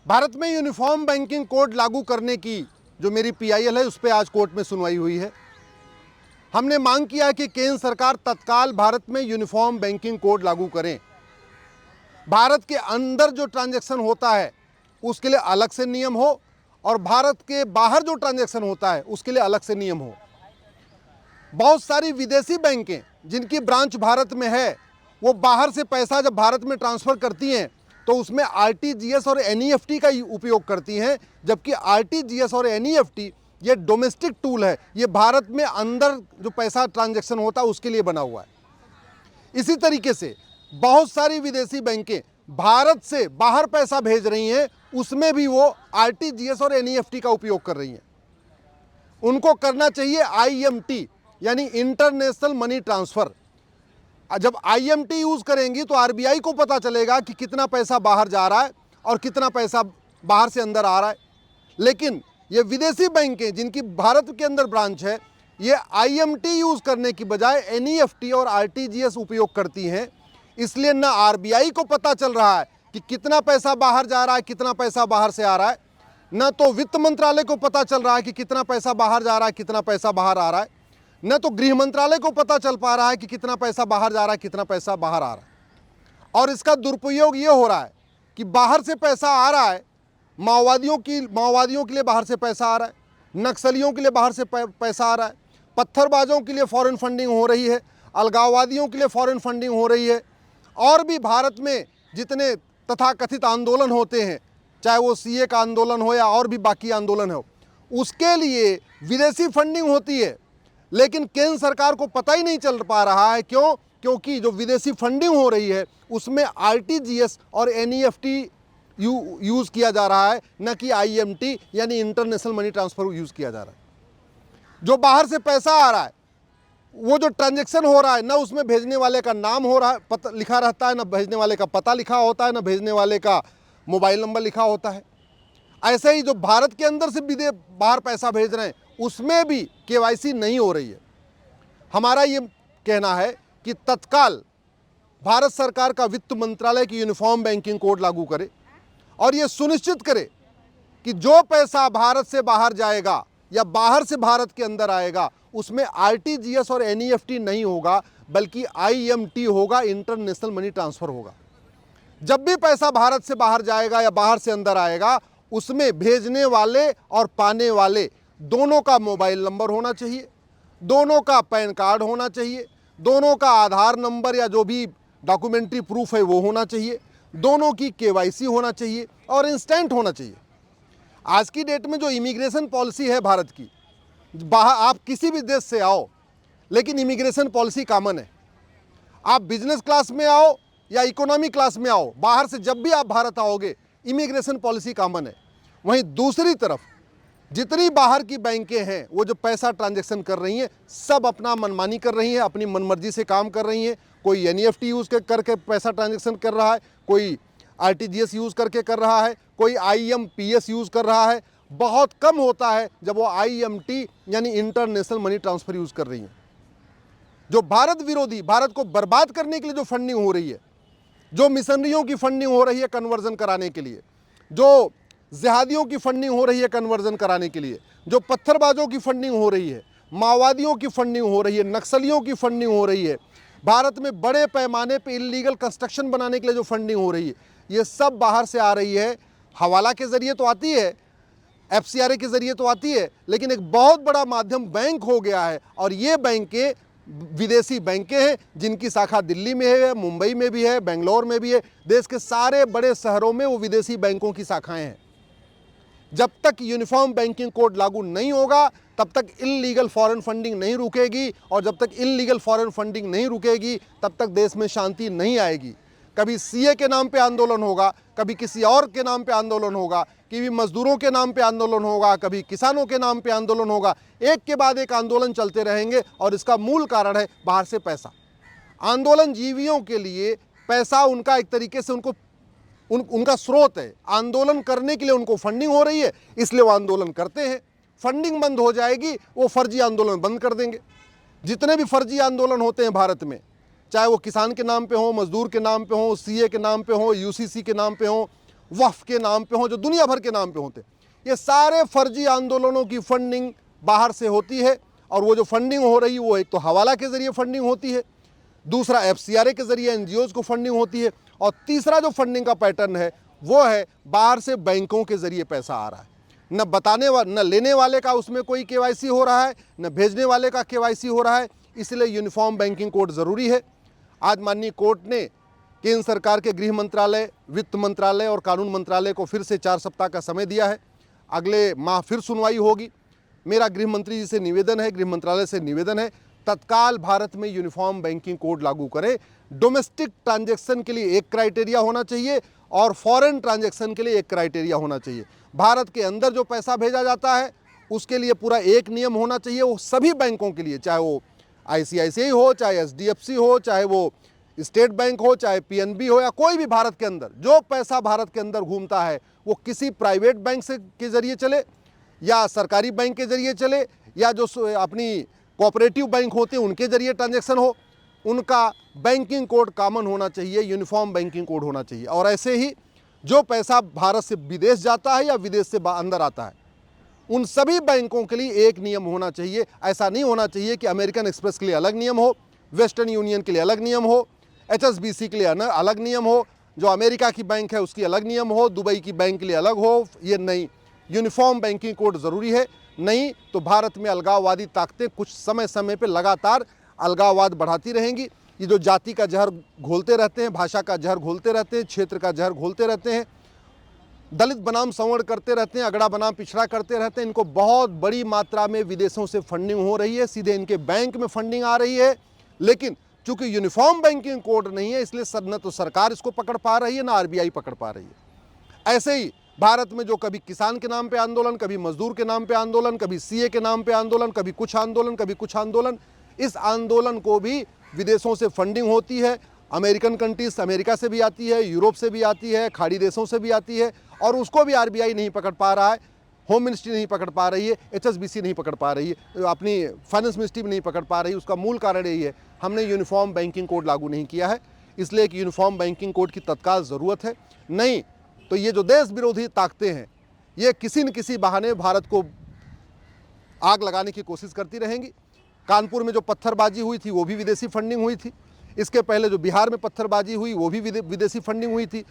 भारत में uniform banking code लागू करने की जो मेरी पीआईएल है उस पर आज कोर्ट में सुनवाई हुई है। हमने मांग किया कि केंद्र सरकार तत्काल भारत में यूनिफॉर्म बैंकिंग कोड लागू करें। भारत के अंदर जो ट्रांजैक्शन होता है उसके लिए अलग से नियम हो और भारत के बाहर जो ट्रांजैक्शन होता है उसके लिए अलग से नियम हो। बहुत सारी विदेशी बैंकें जिनकी ब्रांच भारत में है वो बाहर से पैसा जब भारत में ट्रांसफ़र करती हैं तो उसमें आरटीजीएस और एनईएफटी का उपयोग करती हैं, जबकि आरटीजीएस और एनईएफटी ये डोमेस्टिक टूल है, ये भारत में अंदर जो पैसा ट्रांजैक्शन होता है उसके लिए बना हुआ है। इसी तरीके से बहुत सारी विदेशी बैंकें भारत से बाहर पैसा भेज रही हैं, उसमें भी वो आरटीजीएस और एनईएफटी का उपयोग कर रही हैं। उनको करना चाहिए आईएमटी यानी इंटरनेशनल मनी ट्रांसफ़र। जब आईएमटी यूज़ करेंगी तो आरबीआई को पता चलेगा कि कितना पैसा बाहर जा रहा है और कितना पैसा बाहर से अंदर आ रहा है। लेकिन ये विदेशी बैंकें जिनकी भारत के अंदर ब्रांच है, ये आईएमटी यूज़ करने की बजाय एनईएफटी और आरटीजीएस उपयोग करती हैं। इसलिए न आरबीआई को पता चल रहा है कि कितना पैसा बाहर जा रहा है, कितना पैसा बाहर से आ रहा है, न तो वित्त मंत्रालय को पता चल रहा है कि कितना पैसा बाहर जा रहा है, कितना पैसा बाहर आ रहा है, न तो गृह मंत्रालय को पता चल पा रहा है कि कितना पैसा बाहर जा रहा है, कितना पैसा बाहर आ रहा है। और इसका दुरुपयोग ये हो रहा है कि बाहर से पैसा आ रहा है, माओवादियों के लिए बाहर से पैसा आ रहा है, नक्सलियों के लिए बाहर से पैसा आ रहा है, पत्थरबाजों के लिए फॉरेन फंडिंग हो रही है, अलगाववादियों के लिए फॉरेन फंडिंग हो रही है। और भी भारत में जितने तथाकथित आंदोलन होते हैं, चाहे वो सीए का आंदोलन हो या और भी बाकी आंदोलन हो, उसके लिए विदेशी फंडिंग होती है। लेकिन केंद्र सरकार को पता ही नहीं चल पा रहा है। क्यों? क्योंकि जो विदेशी फंडिंग हो रही है उसमें आरटीजीएस और एनईएफटी यूज़ किया जा रहा है, न कि आईएमटी यानी इंटरनेशनल मनी ट्रांसफ़र यूज़ किया जा रहा है। जो बाहर से पैसा आ रहा है, वो जो ट्रांजैक्शन हो रहा है, ना उसमें भेजने वाले का नाम हो रहा है लिखा रहता है, ना भेजने वाले का पता लिखा होता है, ना भेजने वाले का मोबाइल नंबर लिखा होता है। ऐसे ही जो भारत के अंदर से बाहर पैसा भेज रहे हैं उसमें भी केवाईसी नहीं हो रही है। हमारा ये कहना है कि तत्काल भारत सरकार का वित्त मंत्रालय की यूनिफॉर्म बैंकिंग कोड लागू करे और ये सुनिश्चित करे कि जो पैसा भारत से बाहर जाएगा या बाहर से भारत के अंदर आएगा उसमें आरटीजीएस और एनईएफटी नहीं होगा, बल्कि आईएमटी होगा, इंटरनेशनल मनी ट्रांसफ़र होगा। जब भी पैसा भारत से बाहर जाएगा या बाहर से अंदर आएगा उसमें भेजने वाले और पाने वाले दोनों का मोबाइल नंबर होना चाहिए, दोनों का पैन कार्ड होना चाहिए, दोनों का आधार नंबर या जो भी डॉक्यूमेंट्री प्रूफ है वो होना चाहिए, दोनों की केवाईसी होना चाहिए और इंस्टेंट होना चाहिए। आज की डेट में जो इमिग्रेशन पॉलिसी है भारत की, बाहर आप किसी भी देश से आओ लेकिन इमिग्रेशन पॉलिसी कॉमन है। आप बिजनेस क्लास में आओ या इकोनॉमी क्लास में आओ, बाहर से जब भी आप भारत आओगे इमिग्रेशन पॉलिसी कॉमन है। वहीं दूसरी तरफ जितनी बाहर की बैंकें हैं वो जो पैसा ट्रांजैक्शन कर रही हैं सब अपना मनमानी कर रही हैं, अपनी मनमर्जी से काम कर रही हैं। कोई एनईएफटी यूज़ करके पैसा ट्रांजैक्शन कर रहा है, कोई आरटीजीएस यूज़ करके कर रहा है, कोई आईएमपीएस यूज़ कर रहा है। बहुत कम होता है जब वो आईएमटी यानी इंटरनेशनल मनी ट्रांसफ़र यूज़ कर रही हैं। जो भारत विरोधी, भारत को बर्बाद करने के लिए जो फंडिंग हो रही है, जो मिशनरियों की फंडिंग हो रही है कन्वर्जन कराने के लिए, जो जिहादियों की फंडिंग हो रही है कन्वर्जन कराने के लिए, जो पत्थरबाजों की फंडिंग हो रही है, माओवादियों की फंडिंग हो रही है, नक्सलियों की फंडिंग हो रही है, भारत में बड़े पैमाने पे इल्लीगल कंस्ट्रक्शन बनाने के लिए जो फंडिंग हो रही है, ये सब बाहर से आ रही है। हवाला के ज़रिए तो आती है, एफसीआरए के ज़रिए तो आती है, लेकिन एक बहुत बड़ा माध्यम बैंक हो गया है। और ये बैंकें विदेशी बैंकें हैं जिनकी शाखा दिल्ली में है, मुंबई में भी है, बेंगलोर में भी है। देश के सारे बड़े शहरों में वो विदेशी बैंकों की शाखाएं हैं। जब तक यूनिफॉर्म बैंकिंग कोड लागू नहीं होगा तब तक इल्लीगल फॉरेन फंडिंग नहीं रुकेगी, और जब तक इल्लीगल फॉरेन फंडिंग नहीं रुकेगी तब तक देश में शांति नहीं आएगी। कभी सीए के नाम पे आंदोलन होगा, कभी किसी और के नाम पे आंदोलन होगा, कभी मजदूरों के नाम पे आंदोलन होगा, कभी किसानों के नाम पे आंदोलन होगा। एक के बाद एक आंदोलन चलते रहेंगे और इसका मूल कारण है बाहर से पैसा। आंदोलन जीवियों के लिए पैसा उनका एक तरीके से उनका स्रोत है। आंदोलन करने के लिए उनको फंडिंग हो रही है, इसलिए वो आंदोलन करते हैं। फंडिंग बंद हो जाएगी, वो फर्जी आंदोलन बंद कर देंगे। जितने भी फर्जी आंदोलन होते हैं भारत में, चाहे वो किसान के नाम पे हो, मजदूर के नाम पे हो, सीए के नाम पे हो, यूसीसी के नाम पे हो, वक्फ के नाम पे हों, जो दुनिया भर के नाम पे होते, ये सारे फर्जी आंदोलनों की फंडिंग बाहर से होती है। और वो जो फंडिंग हो रही है वो एक तो हवाला के जरिए फंडिंग होती है, दूसरा FCRA के जरिए NGOs को फंडिंग होती है, और तीसरा जो फंडिंग का पैटर्न है वो है बाहर से बैंकों के जरिए पैसा आ रहा है। न लेने वाले का उसमें कोई KYC हो रहा है, न भेजने वाले का KYC हो रहा है। इसलिए यूनिफॉर्म बैंकिंग कोड ज़रूरी है। आज माननीय कोर्ट ने केंद्र सरकार के गृह मंत्रालय, वित्त मंत्रालय और कानून मंत्रालय को फिर से 4 सप्ताह का समय दिया है। अगले माह फिर सुनवाई होगी। मेरा गृह मंत्री जी से निवेदन है, गृह मंत्रालय से निवेदन है, तत्काल भारत में यूनिफॉर्म बैंकिंग कोड लागू करें। डोमेस्टिक ट्रांजैक्शन के लिए एक क्राइटेरिया होना चाहिए और फॉरेन ट्रांजैक्शन के लिए एक क्राइटेरिया होना चाहिए। भारत के अंदर जो पैसा भेजा जाता है उसके लिए पूरा एक नियम होना चाहिए, वो सभी बैंकों के लिए, चाहे वो ICICI हो, चाहे SDFC हो, चाहे वो स्टेट बैंक हो, चाहे PNB हो, या कोई भी भारत के अंदर जो पैसा भारत के अंदर घूमता है वो किसी प्राइवेट बैंक से के जरिए चले या सरकारी बैंक के जरिए चले या जो अपनी कोऑपरेटिव बैंक होते हैं उनके जरिए ट्रांजैक्शन हो, उनका बैंकिंग कोड कॉमन होना चाहिए, यूनिफॉर्म बैंकिंग कोड होना चाहिए। और ऐसे ही जो पैसा भारत से विदेश जाता है या विदेश से अंदर आता है, उन सभी बैंकों के लिए एक नियम होना चाहिए। ऐसा नहीं होना चाहिए कि अमेरिकन एक्सप्रेस के लिए अलग नियम हो, वेस्टर्न यूनियन के लिए अलग नियम हो, HSBC के लिए अलग नियम हो, जो अमेरिका की बैंक है उसकी अलग नियम हो, दुबई की बैंक के लिए अलग हो। ये नहीं, यूनिफॉर्म बैंकिंग कोड ज़रूरी है। नहीं तो भारत में अलगाववादी ताकतें कुछ समय समय पे लगातार अलगाववाद बढ़ाती रहेंगी। ये जो जाति का जहर घोलते रहते हैं, भाषा का जहर घोलते रहते हैं, क्षेत्र का जहर घोलते रहते हैं, दलित बनाम सवर्ण करते रहते हैं, अगड़ा बनाम पिछड़ा करते रहते हैं, इनको बहुत बड़ी मात्रा में विदेशों से फंडिंग हो रही है, सीधे इनके बैंक में फंडिंग आ रही है। लेकिन चूंकि यूनिफॉर्म बैंकिंग कोड नहीं है, इसलिए न तो सरकार इसको पकड़ पा रही है, ना RBI पकड़ पा रही है। ऐसे ही भारत में जो कभी किसान के नाम पे आंदोलन, कभी मजदूर के नाम पे आंदोलन, कभी CA के नाम पे आंदोलन, कभी कुछ आंदोलन, कभी कुछ आंदोलन, इस आंदोलन को भी विदेशों से फंडिंग होती है। अमेरिकन कंट्रीज, अमेरिका से भी आती है, यूरोप से भी आती है, खाड़ी देशों से भी आती है, और उसको भी RBI नहीं पकड़ पा रहा है, होम मिनिस्ट्री नहीं पकड़ पा रही है, HSBC नहीं पकड़ पा रही है, अपनी फाइनेंस मिनिस्ट्री भी नहीं पकड़ पा रही है। उसका मूल कारण यही है, हमने यूनिफॉर्म बैंकिंग कोड लागू नहीं किया है। इसलिए कि यूनिफॉर्म बैंकिंग कोड की तत्काल ज़रूरत है। नहीं तो ये जो देश विरोधी ताकतें हैं, ये किसी न किसी बहाने भारत को आग लगाने की कोशिश करती रहेंगी। कानपुर में जो पत्थरबाजी हुई थी वो भी विदेशी फंडिंग हुई थी। इसके पहले जो बिहार में पत्थरबाजी हुई वो भी विदेशी फंडिंग हुई थी।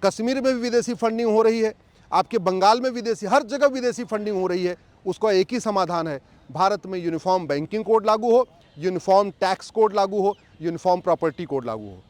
कश्मीर में भी विदेशी फंडिंग हो रही है, आपके बंगाल में विदेशी, हर जगह विदेशी फंडिंग हो रही है। उसका एक ही समाधान है, भारत में यूनिफॉर्म बैंकिंग कोड लागू हो, यूनिफॉर्म टैक्स कोड लागू हो, यूनिफॉर्म प्रॉपर्टी कोड लागू हो।